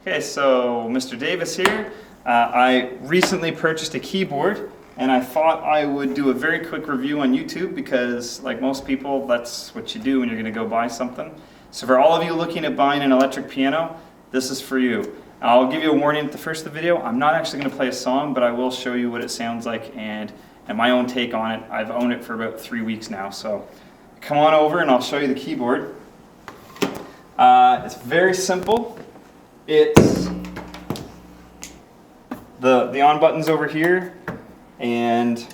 Okay, so Mr. Davis here. I recently purchased a keyboard and I thought I would do a very quick review on YouTube because, like most people, that's what you do when you're going to go buy something. So for all of you looking at buying an electric piano, this is for you. I'll give you a warning at the first of the video. I'm not actually going to play a song, but I will show you what it sounds like and my own take on it. I've owned it for about 3 weeks now, so come on over and I'll show you the keyboard. It's very simple. It's the on button's over here, and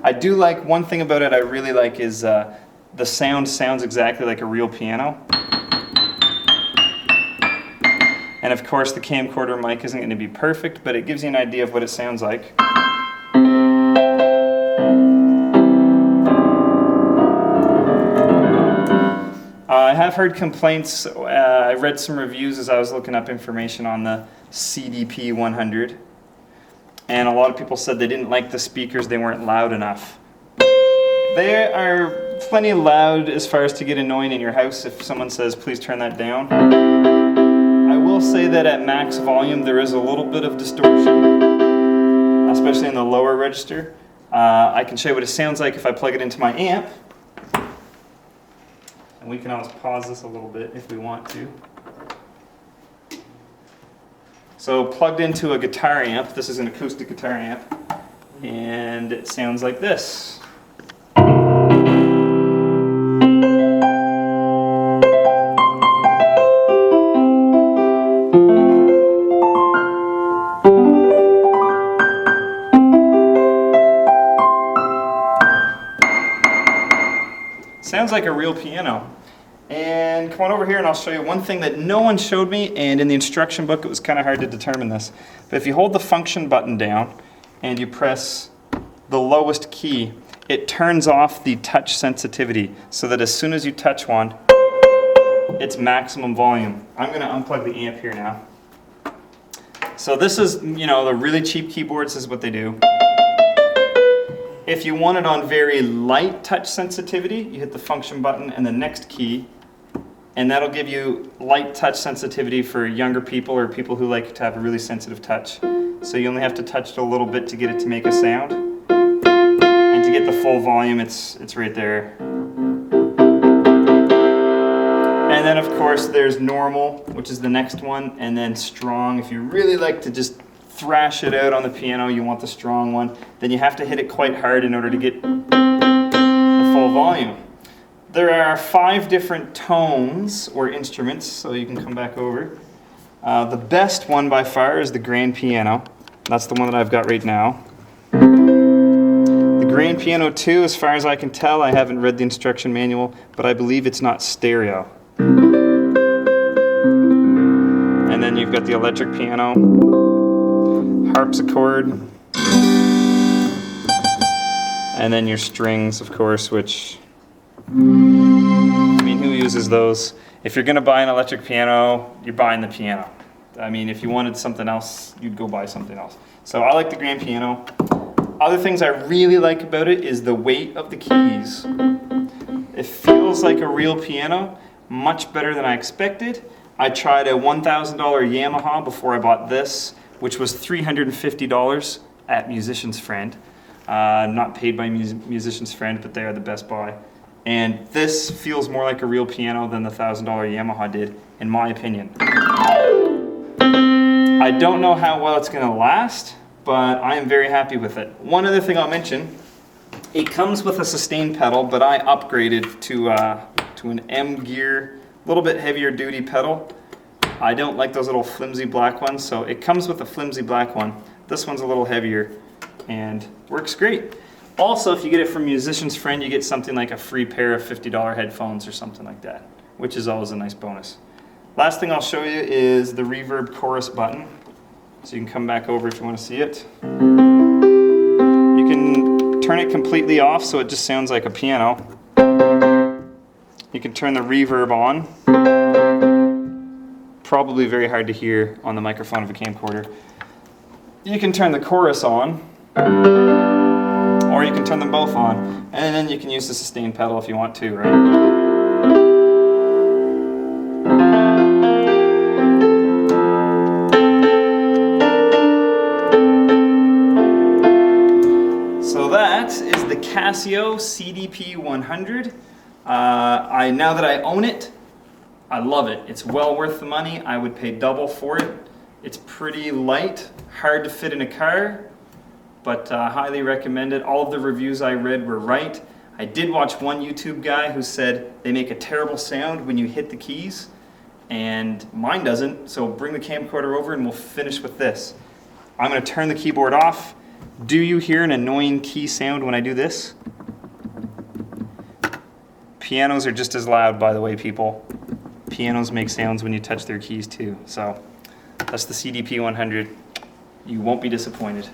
I do like one thing about it. I really like is the sound sounds exactly like a real piano. And of course the camcorder mic isn't going to be perfect, but it gives you an idea of what it sounds like. I have heard complaints. I read some reviews as I was looking up information on the CDP-100, and a lot of people said they didn't like the speakers, they weren't loud enough. They are plenty loud as far as to get annoying in your house if someone says, please turn that down. I will say that at max volume there is a little bit of distortion, especially in the lower register. I can show you what it sounds like if I plug it into my amp. And we can always pause this a little bit if we want to. So plugged into a guitar amp, this is an acoustic guitar amp, and it sounds like this. Sounds like a real piano. And come on over here and I'll show you one thing that no one showed me, and in the instruction book it was kind of hard to determine this. But if you hold the function button down and you press the lowest key, it turns off the touch sensitivity so that as soon as you touch one, it's maximum volume. I'm going to unplug the amp here now. So this is, the really cheap keyboards, this is what they do. If you want it on very light touch sensitivity, you hit the function button and the next key, and that'll give you light touch sensitivity for younger people or people who like to have a really sensitive touch. So you only have to touch it a little bit to get it to make a sound. And to get the full volume, it's right there. And then of course there's normal, which is the next one, and then strong. If you really like to just thrash it out on the piano, you want the strong one, then you have to hit it quite hard in order to get the full volume. There are 5 different tones or instruments, so you can come back over. The best one by far is the grand piano. That's the one that I've got right now. The grand piano 2, as far as I can tell, I haven't read the instruction manual, but I believe it's not stereo. And then you've got the electric piano, harpsichord, and then your strings, of course, which, who uses those? If you're going to buy an electric piano, you're buying the piano. If you wanted something else, you'd go buy something else. So I like the grand piano. Other things I really like about it is the weight of the keys. It feels like a real piano, much better than I expected. I tried a $1,000 Yamaha before I bought this, which was $350 at Musician's Friend. Not paid by Musician's Friend, but they are the best buy. And this feels more like a real piano than the $1,000 Yamaha did, in my opinion. I don't know how well it's going to last, but I am very happy with it. One other thing I'll mention, it comes with a sustain pedal, but I upgraded to an M gear, a little bit heavier duty pedal. I don't like those little flimsy black ones, so it comes with a flimsy black one. This one's a little heavier and works great. Also, if you get it from Musician's Friend, you get something like a free pair of $50 headphones or something like that, which is always a nice bonus. Last thing I'll show you is the reverb chorus button. So you can come back over if you want to see it. You can turn it completely off so it just sounds like a piano. You can turn the reverb on. Probably very hard to hear on the microphone of a camcorder. You can turn the chorus on, or you can turn them both on. And then you can use the sustain pedal if you want to, right? that is the Casio CDP-100. Now that I own it, I love it. It's well worth the money. I would pay double for it. It's pretty light, hard to fit in a car, but highly recommend it. All of the reviews I read were right. I did watch one YouTube guy who said they make a terrible sound when you hit the keys, and mine doesn't, so bring the camcorder over and we'll finish with this. I'm going to turn the keyboard off. Do you hear an annoying key sound when I do this? Pianos are just as loud, by the way, people. Pianos make sounds when you touch their keys too. So that's the CDP-100. You won't be disappointed.